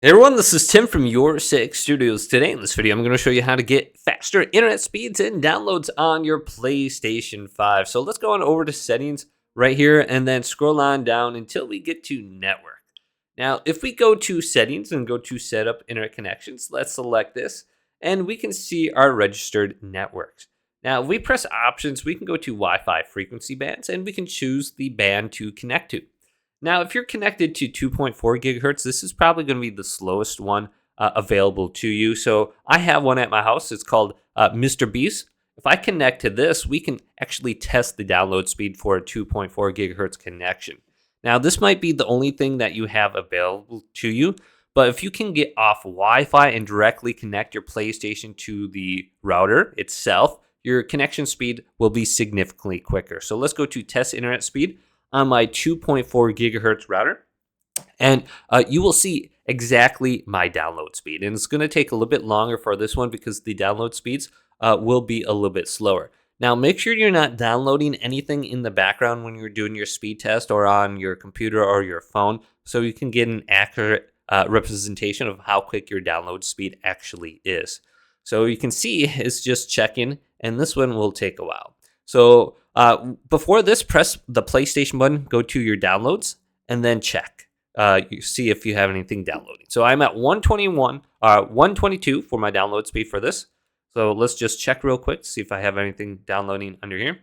Hey everyone, this is Tim from Your Six Studios. Today in this video, I'm going to show you how to get faster internet speeds and downloads on your PlayStation 5. So let's go on over to settings right here and then scroll on down until we get to network. Now, if we go to settings and go to set up internet connections, let's select this and we can see our registered networks. Now, if we press options, we can go to Wi-Fi frequency bands and we can choose the band to connect to. Now, if you're connected to 2.4 gigahertz, this is probably going to be the slowest one available to you. So I have one at my house. It's called Mbps. If I connect to this, we can actually test the download speed for a 2.4 gigahertz connection. Now, this might be the only thing that you have available to you, but if you can get off Wi-Fi and directly connect your PlayStation to the router itself, your connection speed will be significantly quicker. So let's go to test internet speed on my 2.4 gigahertz router, and you will see exactly my download speed. And it's going to take a little bit longer for this one because the download speeds will be a little bit slower. Now, make sure you're not downloading anything in the background when you're doing your speed test or on your computer or your phone, so you can get an accurate representation of how quick your download speed actually is. So you can see it's just checking, and this one will take a while. So before this, press the PlayStation button, go to your downloads, and then check. You see if you have anything downloading. So I'm at 122 for my download speed for this. So let's just check real quick, see if I have anything downloading under here.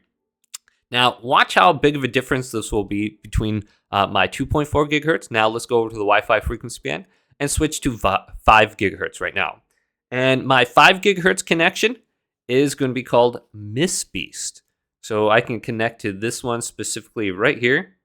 Now, watch how big of a difference this will be between my 2.4 gigahertz. Now let's go over to the Wi-Fi frequency band and switch to 5 gigahertz right now. And my 5 gigahertz connection is going to be called Mbps. So I can connect to this one specifically right here.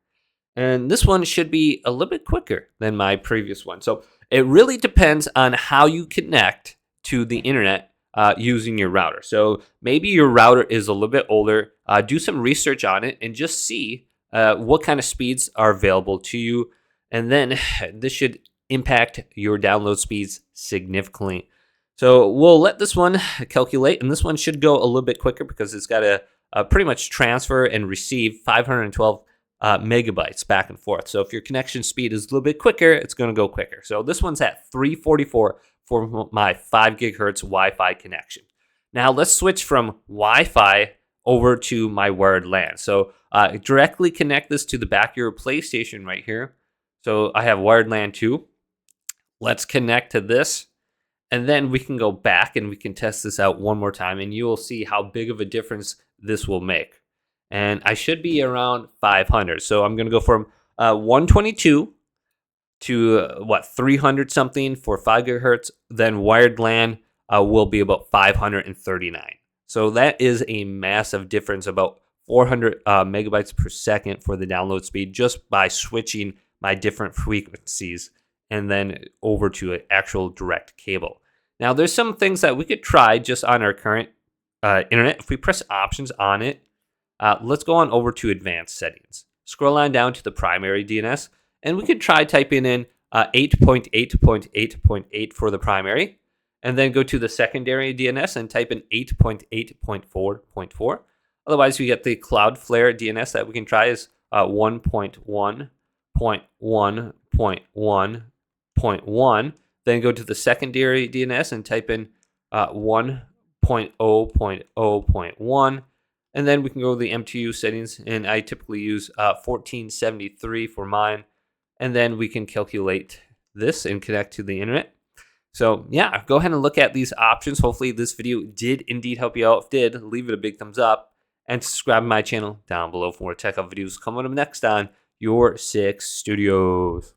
And this one should be a little bit quicker than my previous one. So it really depends on how you connect to the internet using your router. So maybe your router is a little bit older. Do some research on it and just see what kind of speeds are available to you. And then this should impact your download speeds significantly. So we'll let this one calculate, and this one should go a little bit quicker because it's got to pretty much transfer and receive 512 megabytes back and forth. So if your connection speed is a little bit quicker, it's going to go quicker. So this one's at 344 for my 5 gigahertz Wi-Fi connection. Now let's switch from Wi-Fi over to my wired LAN. So directly connect this to the back of your PlayStation right here. So I have wired LAN 2. Let's connect to this. And then we can go back and we can test this out one more time, and you will see how big of a difference this will make. And I should be around 500. So I'm going to go from 122 to 300 something for 5 gigahertz. Then wired LAN will be about 539. So that is a massive difference, about 400 megabytes per second for the download speed just by switching my different frequencies and then over to an actual direct cable. Now, there's some things that we could try just on our current internet. If we press options on it, let's go on over to advanced settings. Scroll on down to the primary DNS, and we could try typing in 8.8.8.8 for the primary, and then go to the secondary DNS and type in 8.8.4.4. Otherwise, we get the Cloudflare DNS that we can try is 1.1.1.1.1. Then go to the secondary DNS and type in 1.0.0.1. And then we can go to the MTU settings, and I typically use 1473 for mine. And then we can calculate this and connect to the internet. So yeah, go ahead and look at these options. Hopefully this video did indeed help you out. If it did, leave it a big thumbs up and subscribe to my channel down below for more tech videos coming up next on Your Six Studios.